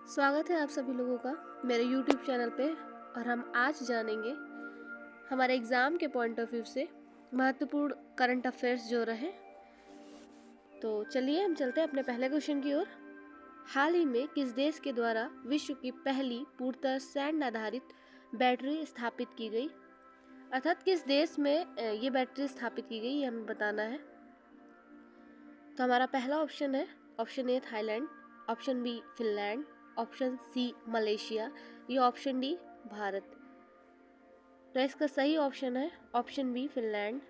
स्वागत है आप सभी लोगों का मेरे YouTube चैनल पे। और हम आज जानेंगे हमारे एग्ज़ाम के पॉइंट ऑफ व्यू से महत्वपूर्ण करंट अफेयर्स जो रहे। तो चलिए हम चलते हैं अपने पहले क्वेश्चन की ओर। हाल ही में किस देश के द्वारा विश्व की पहली पूर्णतः सैंड आधारित बैटरी स्थापित की गई, अर्थात किस देश में ये बैटरी स्थापित की गई, ये हमें बताना है। तो हमारा पहला ऑप्शन है option A Thailand, option B Finland, option C Malaysia या ऑप्शन डी भारत। तो इसका सही ऑप्शन है ऑप्शन बी फिनलैंड।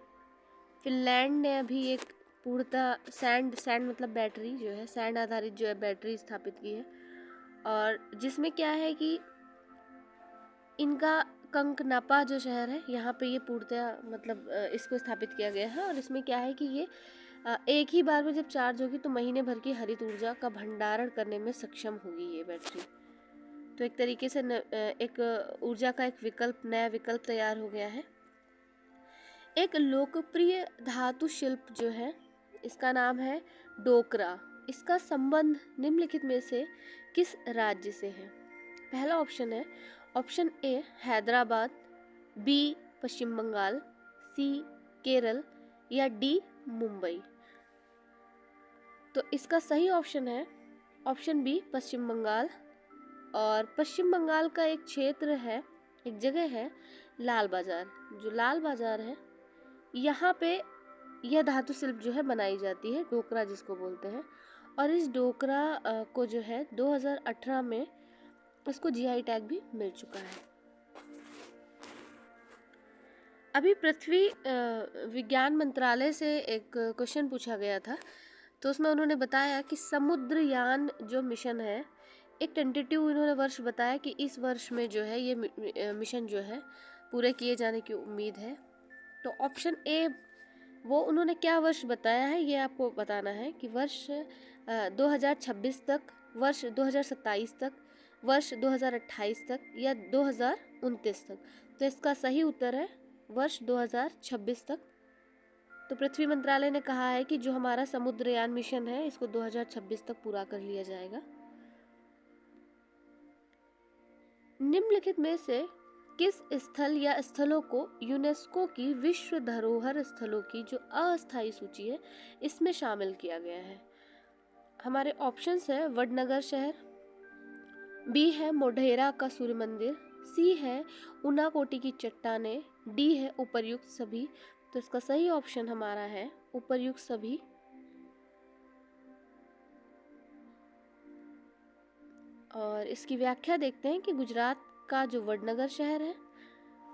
फिनलैंड ने अभी एक पूर्णतः सैंड मतलब बैटरी जो है, सैंड आधारित जो है बैटरी स्थापित की है। और जिसमें क्या है कि इनका कंकनापा जो शहर है यहाँ पे ये पूर्णतः मतलब इसको स्थापित किया गया है। और इसमें क्या है कि ये एक ही बार में जब चार्ज होगी तो महीने भर की हरित ऊर्जा का भंडारण करने में सक्षम होगी ये बैटरी। तो एक तरीके से एक ऊर्जा का एक नया विकल्प तैयार हो गया है। एक लोकप्रिय धातु शिल्प जो है इसका नाम है डोकरा। इसका संबंध निम्नलिखित में से किस राज्य से है? पहला ऑप्शन है ऑप्शन ए हैदराबाद, बी पश्चिम बंगाल, सी केरल या डी मुंबई। तो इसका सही ऑप्शन है ऑप्शन बी पश्चिम बंगाल। और पश्चिम बंगाल का एक क्षेत्र है, एक जगह है लाल बाजार। जो लाल बाजार है यहाँ पे यह धातु शिल्प जो है बनाई जाती है, डोकरा जिसको बोलते हैं। और इस डोकरा को जो है 2018 में इसको जीआई टैग भी मिल चुका है। अभी पृथ्वी विज्ञान मंत्रालय से एक क्वेश्चन पूछा गया था, तो उसमें उन्होंने बताया कि समुद्रयान जो मिशन है, एक टेंटेटिव इन्होंने वर्ष बताया कि इस वर्ष में जो है ये मिशन जो है पूरे किए जाने की उम्मीद है। तो ऑप्शन ए वो उन्होंने क्या वर्ष बताया है ये आपको बताना है कि वर्ष 2026 तक, वर्ष 2027 तक, वर्ष 2028 तक या 2029 तक। तो इसका सही उत्तर है वर्ष 2026 तक। तो पृथ्वी मंत्रालय ने कहा है कि जो हमारा समुद्रयान मिशन है इसको 2026 तक पूरा कर लिया जाएगा। निम्नलिखित में से किस स्थल या स्थलों को यूनेस्को की विश्व धरोहर स्थलों की जो अस्थायी सूची है इसमें शामिल किया गया है? हमारे ऑप्शंस है वडनगर शहर, बी है मोढेरा का सूर्य मंदिर, सी है उनाकोटी की चट्टानें, डी है उपर्युक्त सभी। तो इसका सही ऑप्शन हमारा है उपर्युक्त सभी। और इसकी व्याख्या देखते हैं कि गुजरात का जो वडनगर शहर है,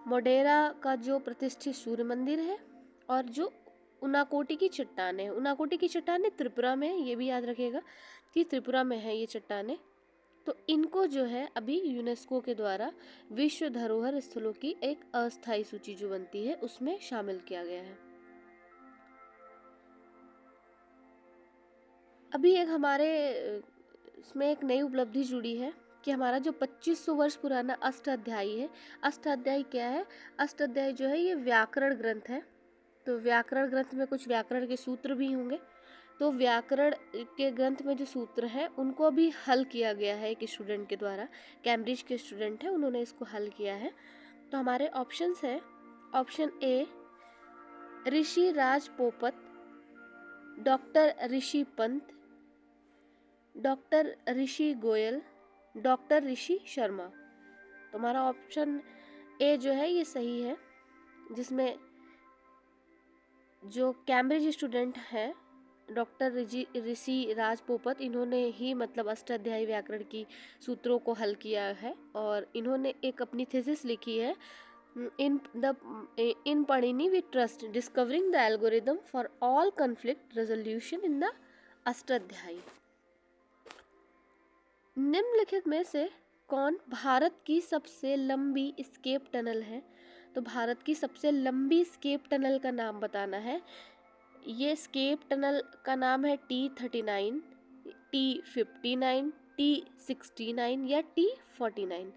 मोढेरा का जो प्रतिष्ठित सूर्य मंदिर है, और जो उनाकोटी की चट्टानें, उनाकोटी की चट्टानें त्रिपुरा में, ये भी याद रखिएगा कि त्रिपुरा में है ये चट्टानें। तो इनको जो है अभी यूनेस्को के द्वारा विश्व धरोहर स्थलों की एक अस्थायी सूची जो बनती है उसमें शामिल किया गया है। अभी एक हमारे इसमें एक नई उपलब्धि जुड़ी है कि हमारा जो 2500 वर्ष पुराना अष्टाध्यायी है, अष्टाध्यायी क्या है? अष्टाध्यायी जो है ये व्याकरण ग्रंथ है। तो व्याकरण ग्रंथ में कुछ व्याकरण के सूत्र भी होंगे। तो व्याकरण के ग्रंथ में जो सूत्र हैं उनको भी हल किया गया है एक स्टूडेंट के द्वारा, कैम्ब्रिज के स्टूडेंट है, उन्होंने इसको हल किया है। तो हमारे ऑप्शंस है option A Rishi Raj Popat, doctor Rishi Pant, doctor Rishi Goyal, doctor Rishi Sharma. तो हमारा ऑप्शन ए जो है ये सही है, जिसमें जो कैम्ब्रिज स्टूडेंट हैं डॉक्टर ऋषि राज पोपत, इन्होंने ही मतलब अष्टाध्यायी व्याकरण की सूत्रों को हल किया है। और इन्होंने एक अपनी थीसिस लिखी है in Panini we trust discovering the algorithm for all conflict resolution in the Ashtadhyayi. निम्नलिखित में से कौन भारत की सबसे लंबी स्केप टनल है? तो भारत की सबसे लंबी स्केप टनल का नाम बताना है। ये स्केप टनल का नाम है T39, T59, T69 या T49।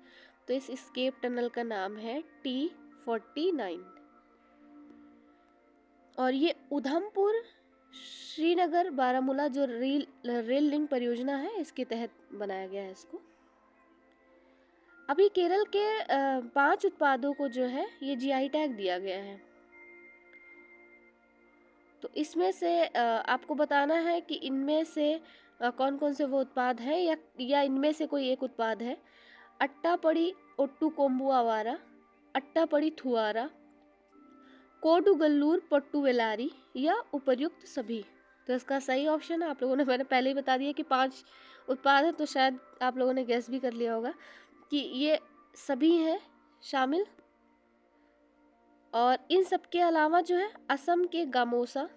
तो इस स्केप टनल का नाम है T49। और ये उधमपुर श्रीनगर बारामूला जो रेल लिंक परियोजना है इसके तहत बनाया गया है इसको। अभी केरल के 5 उत्पादों को जो है ये जीआई टैग दिया गया है। तो इसमें से आपको बताना है कि इनमें से कौन कौन से वो उत्पाद हैं, या इनमें से कोई एक उत्पाद है। अट्टापड़ी ओट्टू कोम्बू आवारा, अट्टापड़ी थुआरा, कोडुगल्लूर पट्टू वेलारी, या उपर्युक्त सभी। तो इसका सही ऑप्शन है, आप लोगों ने, मैंने पहले ही बता दिया कि 5 उत्पाद हैं, तो शायद आप लोगों ने गेस भी कर लिया होगा कि ये सभी हैं शामिल। और इन सब के अलावा जो है असम के गामोसा,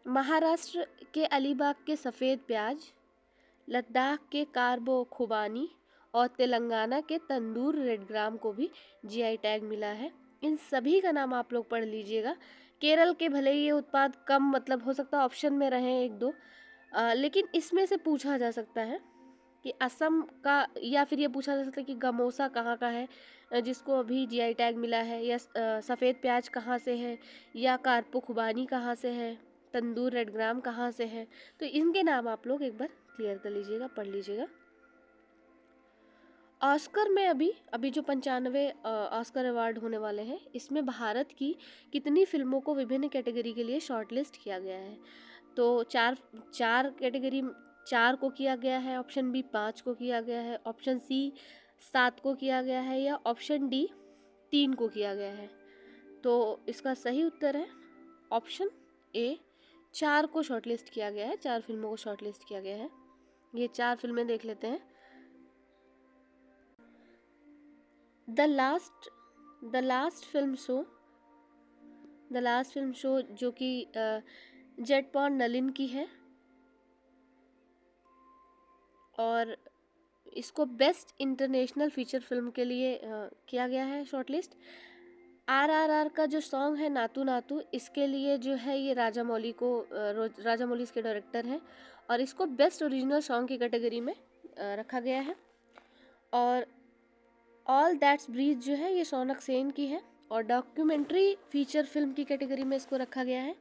महाराष्ट्र के अलीबाग के सफ़ेद प्याज, लद्दाख के कार्बो खुबानी और तेलंगाना के तंदूर रेड ग्राम को भी जीआई टैग मिला है। इन सभी का नाम आप लोग पढ़ लीजिएगा। केरल के भले ही ये उत्पाद कम, मतलब हो सकता है ऑप्शन में रहे एक दो, लेकिन इसमें से पूछा जा सकता है कि असम का, या फिर ये पूछा जा सकता है कि गमोसा कहाँ का है जिसको अभी जीआई टैग मिला है, या सफ़ेद प्याज कहाँ से है, या कार्पो खुबानी कहाँ से है, तंदूर रेड ग्राम कहाँ से है। तो इनके नाम आप लोग एक बार क्लियर कर लीजिएगा, पढ़ लीजिएगा। ऑस्कर में अभी जो 95 ऑस्कर अवार्ड होने वाले हैं, इसमें भारत की कितनी फिल्मों को विभिन्न कैटेगरी के लिए शॉर्टलिस्ट किया गया है। तो चार कैटेगरी, 4 को किया गया है, ऑप्शन बी 5 को किया गया है, ऑप्शन सी 7 को किया गया है, या ऑप्शन डी 3 को किया गया है। तो इसका सही उत्तर है ऑप्शन ए, 4 को शॉर्टलिस्ट किया गया है, 4 फिल्मों को शॉर्टलिस्ट किया गया है। ये 4 फिल्में देख लेते हैं। द लास्ट फिल्म शो जो कि जेट पॉन्ड नलिन की है, और इसको बेस्ट इंटरनेशनल फीचर फिल्म के लिए किया गया है शॉर्टलिस्ट। RRR का जो सॉन्ग है नातू नातू, इसके लिए जो है ये राजामौली इसके डायरेक्टर हैं, और इसको बेस्ट ओरिजिनल सॉन्ग की कैटेगरी में रखा गया है। और ऑल दैट्स ब्रीथ जो है ये शौनक सेन की है, और डॉक्यूमेंट्री फीचर फिल्म की कैटेगरी में इसको रखा गया है।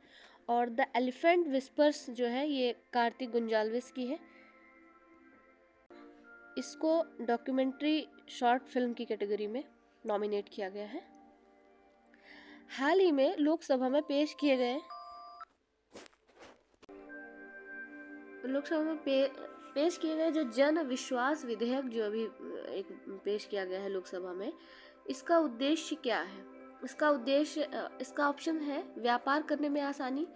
और द एलिफेंट विस्पर्स जो है ये कार्तिक गुंजाल्विस की है, इसको डॉक्यूमेंट्री शॉर्ट फिल्म की कैटेगरी में नॉमिनेट किया गया है। हाल ही में लोकसभा में पेश किए गए जो जन विश्वास विधेयक जो अभी एक पेश किया गया है लोकसभा में, इसका उद्देश्य क्या है? इसका ऑप्शन है व्यापार करने में आसानी,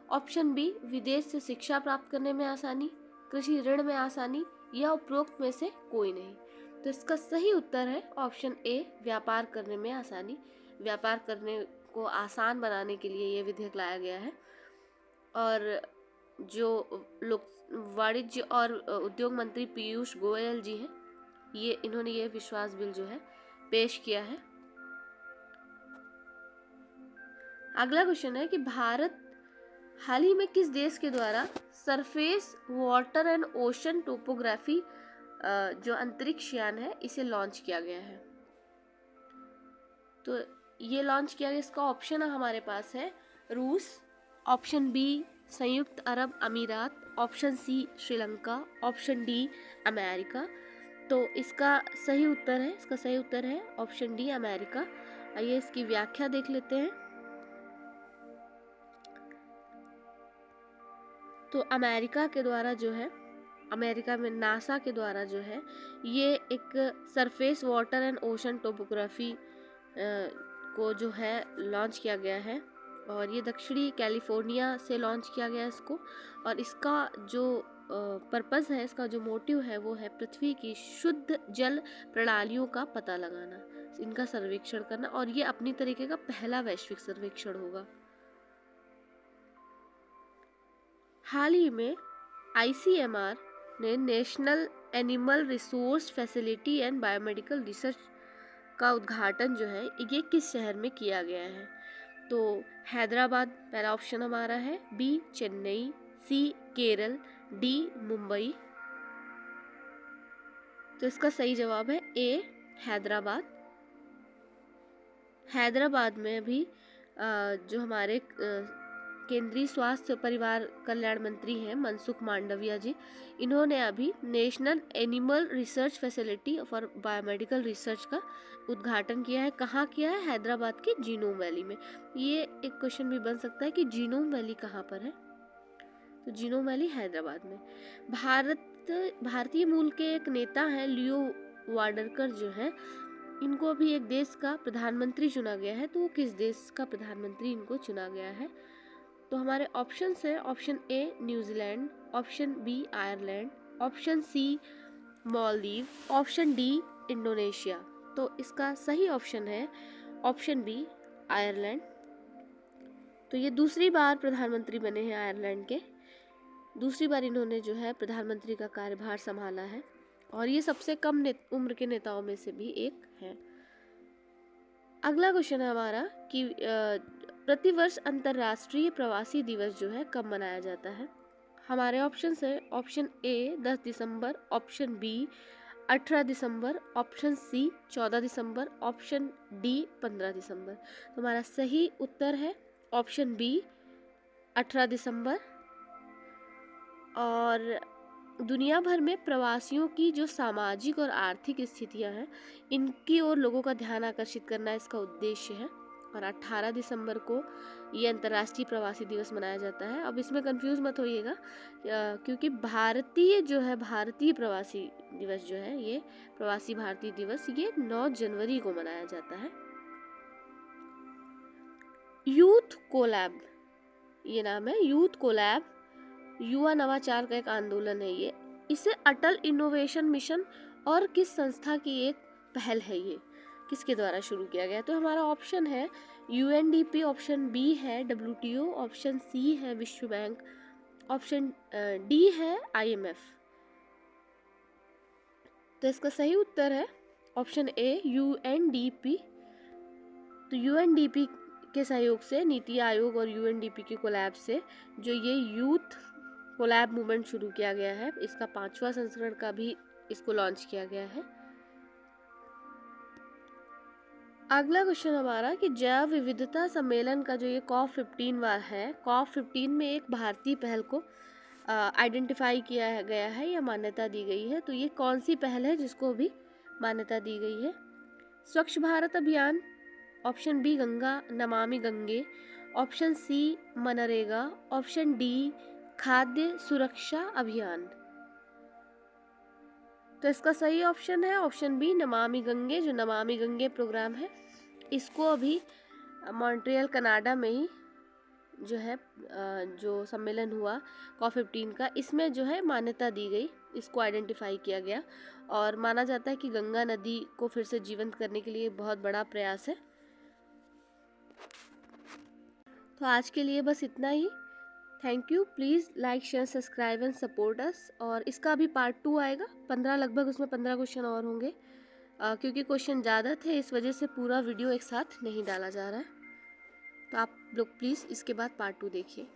ऑप्शन बी विदेश से शिक्षा प्राप्त करने में आसानी, कृषि ऋण में आसानी, या उपरोक्त में से कोई नहीं। तो इसका सही उत्तर है ऑप्शन ए, व्यापार करने में आसानी। व्यापार करने को आसान बनाने के लिए ये विधेयक लाया गया है। और जो लोग वाणिज्य और उद्योग मंत्री पीयूष गोयल जी हैं, इन्होंने ये विश्वास बिल जो है पेश किया है। अगला क्वेश्चन है कि भारत हाल ही में किस देश के द्वारा surface water and ocean topography जो अंतरिक्ष यान है इसे लॉन्च किया गया है। तो ये लॉन्च किया गया, इसका ऑप्शन हमारे पास है रूस, ऑप्शन बी संयुक्त अरब अमीरात, option C Sri Lanka, option D America. तो इसका सही उत्तर है ऑप्शन डी अमेरिका। आइए इसकी व्याख्या देख लेते हैं। तो अमेरिका में नासा के द्वारा जो है ये एक surface water and ocean topography को जो है लॉन्च किया गया है, और ये दक्षिणी कैलिफोर्निया से लॉन्च किया गया इसको। और इसका जो पर्पस है, इसका जो मोटिव है वो है पृथ्वी की शुद्ध जल प्रणालियों का पता लगाना, इनका सर्वेक्षण करना, और ये अपनी तरीके का पहला वैश्विक सर्वेक्षण होगा। हाल ही में ICMR ने national animal resource facility and biomedical research का उद्घाटन जो है ये किस शहर में किया गया है? तो हैदराबाद पहला ऑप्शन हमारा है, बी चेन्नई, सी केरल, डी मुंबई। तो इसका सही जवाब है ए हैदराबाद। हैदराबाद में अभी जो हमारे केंद्रीय स्वास्थ्य परिवार कल्याण मंत्री हैं मनसुख मांडविया जी। इन्होंने अभी national animal research facility for biomedical research का उद्घाटन किया है। कहाँ किया है? हैदराबाद के जीनोम वैली में। ये एक क्वेश्चन भी बन सकता है कि जीनोम वैली कहाँ पर है, तो जीनोम वैली हैदराबाद में। भारतीय मूल के एक नेता हैं लियो वाडरकर जो है, इनको अभी एक देश का प्रधानमंत्री चुना गया है। तो वो किस देश का प्रधानमंत्री इनको चुना गया है? तो हमारे ऑप्शन है, option A New Zealand, option B Ireland, option C Maldives, option D Indonesia. तो इसका सही ऑप्शन है ऑप्शन बी आयरलैंड। तो ये दूसरी बार प्रधानमंत्री बने हैं आयरलैंड के। दूसरी बार इन्होंने जो है प्रधानमंत्री का कार्यभार संभाला है और ये सबसे कम उम्र के नेताओं में से भी एक है। अगला क्वेश्चन है हमारा कि प्रतिवर्ष अंतर्राष्ट्रीय प्रवासी दिवस जो है कब मनाया जाता है? हमारे ऑप्शन है, ऑप्शन ए 10 दिसंबर, ऑप्शन बी 18 दिसंबर, ऑप्शन सी 14 दिसंबर, ऑप्शन डी 15 दिसंबर। तो हमारा सही उत्तर है ऑप्शन बी 18 दिसंबर। और दुनिया भर में प्रवासियों की जो सामाजिक और आर्थिक स्थितियां हैं, इनकी ओर लोगों का ध्यान आकर्षित करना इसका उद्देश्य है। और 18 दिसंबर को ये अंतर्राष्ट्रीय प्रवासी दिवस मनाया जाता है। अब इसमें कंफ्यूज मत होइएगा, क्योंकि भारतीय प्रवासी दिवस जो है, ये प्रवासी भारतीय दिवस ये 9 जनवरी को मनाया जाता है। यूथ कोलैब, ये नाम है यूथ कोलैब, युवा नवाचार का एक आंदोलन है ये। इसे अटल इनोवेशन मिशन और किस संस्था की एक पहल है, ये किसके द्वारा शुरू किया गया? तो हमारा ऑप्शन है यूएनडीपी, ऑप्शन बी है डब्ल्यूटीओ, ऑप्शन सी है विश्व बैंक, ऑप्शन डी है आईएमएफ। तो इसका सही उत्तर है ऑप्शन ए यूएनडीपी। तो यूएनडीपी के सहयोग से नीति आयोग और यूएनडीपी के कोलैब से जो ये यूथ कोलैब मूवमेंट शुरू किया गया है, इसका 5वां संस्करण का भी इसको लॉन्च किया गया है। अगला क्वेश्चन हमारा कि जैव विविधता सम्मेलन का जो ये COP15 है, COP15 में एक भारतीय पहल को आइडेंटिफाई किया गया है या मान्यता दी गई है। तो ये कौन सी पहल है जिसको भी मान्यता दी गई है? स्वच्छ भारत अभियान, option B Ganga Namami Gange, option C MNREGA, option D खाद्य सुरक्षा अभियान। तो इसका सही ऑप्शन है ऑप्शन बी नमामि गंगे। जो नमामि गंगे प्रोग्राम है, इसको अभी मॉन्ट्रियल कनाडा में ही जो है जो सम्मेलन हुआ COP15 का, इसमें जो है मान्यता दी गई, इसको आइडेंटिफाई किया गया और माना जाता है कि गंगा नदी को फिर से जीवंत करने के लिए बहुत बड़ा प्रयास है। तो आज के लिए बस इतना ही। Thank you. Please like share subscribe and support us. और इसका भी पार्ट 2 आएगा, 15 लगभग, उसमें 15 क्वेश्चन और होंगे, क्योंकि क्वेश्चन ज़्यादा थे इस वजह से पूरा वीडियो एक साथ नहीं डाला जा रहा है। तो आप लोग प्लीज़ इसके बाद पार्ट 2 देखिए।